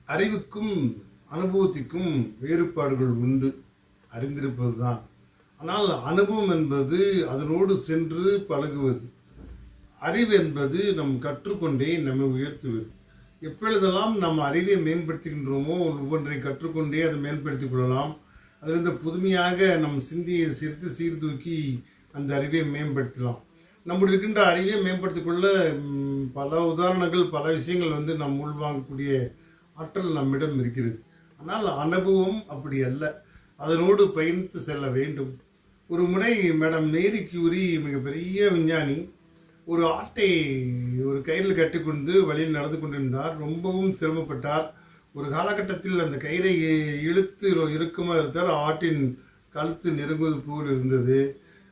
அறிவுக்கும் அனுபவத்திற்கும் வேறுபாடுகள் உண்டு, அறிந்திருப்பது தான். ஆனால் அனுபவம் என்பது அதனோடு சென்று பழகுவது. அறிவு என்பது நம் கற்றுக்கொண்டே நம்மை உயர்த்துவது. எப்பொழுதெல்லாம் நம்ம அறிவை மேம்படுத்துகின்றோமோ ஒவ்வொன்றை கற்றுக்கொண்டே அதை மேம்படுத்திக் கொள்ளலாம். அதிலிருந்து புதுமையாக நம் சிந்தியை சிரித்து சீர்தூக்கி அந்த அறிவை மேம்படுத்தலாம். நம்முடைய இருக்கின்ற அறிவை மேம்படுத்திக் கொள்ள பல உதாரணங்கள், பல விஷயங்கள் நம் உள்வாங்கக்கூடிய ஆற்றல் நம்மிடம் இருக்கிறது. ஆனால் அனுபவம் அப்படி அல்ல, அதனோடு பயணித்து செல்ல வேண்டும். ஒரு முறை மேடம் மேரி கியூரி, மிகப்பெரிய விஞ்ஞானி, ஒரு ஆட்டை ஒரு கயிறில் கட்டிக்கொண்டு வழியில் நடந்து கொண்டிருந்தார். ரொம்பவும் சிரமப்பட்டார். ஒரு காலகட்டத்தில் அந்த கயிறை இழுத்து இறுக்கமாக இருந்தார். ஆட்டின் கழுத்து நெருங்குவது போல் இருந்தது.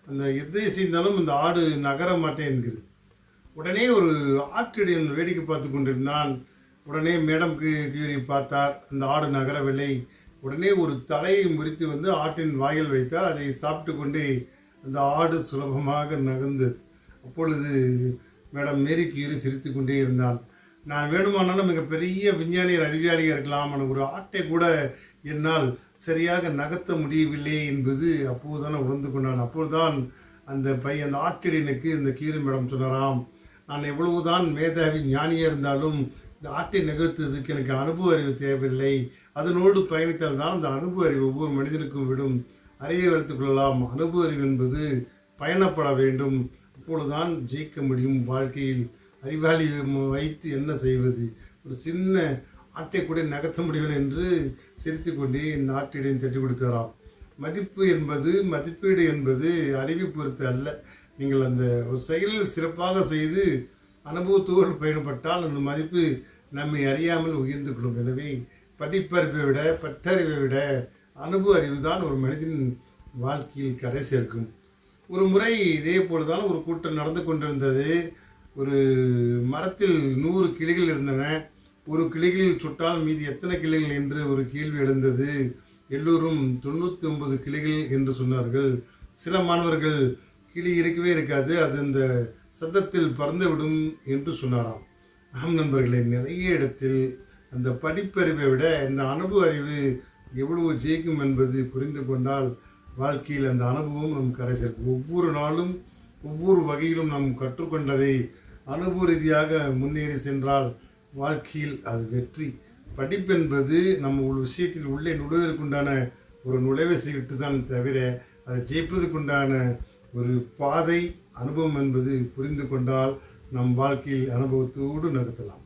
அந்த எதை செய்தாலும் அந்த ஆடு நகர மாட்டேன் என்கிறது. உடனே ஒரு ஆட்டிடையன் வேடிக்கை பார்த்து கொண்டிருந்தான். உடனே மேடம் கியூரி பார்த்தார், அந்த ஆடு நகரவில்லை. உடனே ஒரு தலையை முறித்து ஆட்டின் வாயில் வைத்தார். அதை சாப்பிட்டு கொண்டே அந்த ஆடு சுலபமாக நகர்ந்தது. அப்பொழுது மேடம் மேரி கியூரி சிரித்து கொண்டே இருந்தான். நான் வேணுமானாலும் மிகப்பெரிய விஞ்ஞானியர், அறிவியலியாக இருக்கலாம், ஆனால் ஒரு ஆட்டை கூட என்னால் சரியாக நகர்த்த முடியவில்லை என்பது அப்போதுதான் உணர்ந்து கொண்டான். அப்போதுதான் அந்த ஆட்டிடையனுக்கு இந்த கியூரி மேடம் சொன்னாராம், நான் எவ்வளவுதான் மேதாவி ஞானியாக இருந்தாலும் இந்த ஆட்டை நகர்த்துவதற்கு எனக்கு அனுபவ அறிவு தேவையில்லை. அதனோடு பயணித்தால் தான் அந்த அனுபவ அறிவு ஒவ்வொரு மனிதனுக்கும் விடும். அறிவை வளர்த்துக் கொள்ளலாம். அனுபவ அறிவு என்பது பயணப்பட வேண்டும். அப்பொழுதுதான் ஜெயிக்க முடியும் வாழ்க்கையில். அறிவாளி வைத்து என்ன செய்வது? ஒரு சின்ன ஆட்டை கூட நகர்த்த முடியவில்லை என்று சிரித்து கொண்டே இந்த ஆட்டிடையும் தட்டி கொடுத்தாராம். மதிப்பீடு என்பது அறிவை பொறுத்து அல்ல. நீங்கள் அந்த ஒரு செயலில் சிறப்பாக செய்து அனுபவத்தோடு பயணப்பட்டால் அந்த மதிப்பு நம்மை அறியாமல் உயர்ந்து கொள்ளும். எனவே படிப்பறிவை விட, பட்டறிவை விட அனுபவ அறிவு தான் ஒரு மனிதன் வாழ்க்கையில் கரை சேர்க்கும். ஒரு முறை இதே போலதான் ஒரு கூட்டம் நடந்து கொண்டிருந்தது. ஒரு மரத்தில் 100 கிளிகள் இருந்தன. ஒரு கிளிகளில் சுட்டால் மீதி எத்தனை கிளிகள் என்று ஒரு கேள்வி எழுந்தது. எல்லோரும் 99 கிளிகள் என்று சொன்னார்கள். சில மாணவர்கள் கிளி இருக்கவே இருக்காது, அது இந்த சத்தத்தில் பறந்துவிடும் என்று சொன்னாராம். ஆம் நண்பர்களே, நிறைய இடத்தில் அந்த படிப்பறிவை விட இந்த அனுபவ அறிவு எவ்வளவு ஜெயிக்கும் என்பது புரிந்து கொண்டால் வாழ்க்கையில் அந்த அனுபவம் நம் கரை சேர்க்கும். ஒவ்வொரு நாளும் ஒவ்வொரு வகையிலும் நாம் கற்றுக்கொண்டதை அனுபவ ரீதியாக முன்னேறி சென்றால் வாழ்க்கையில் அது வெற்றி. படிப்பென்பது நம்ம ஒரு விஷயத்தில் உள்ளே நுழைவதற்குண்டான ஒரு நுழைவை செய்விட்டு தான் தவிர அதை ஜெயிப்பதற்குண்டான ஒரு பாதை. அனுபவம் என்பது புரிந்து கொண்டால் நம் வாழ்க்கையில் அனுபவத்தோடு நடத்தலாம்.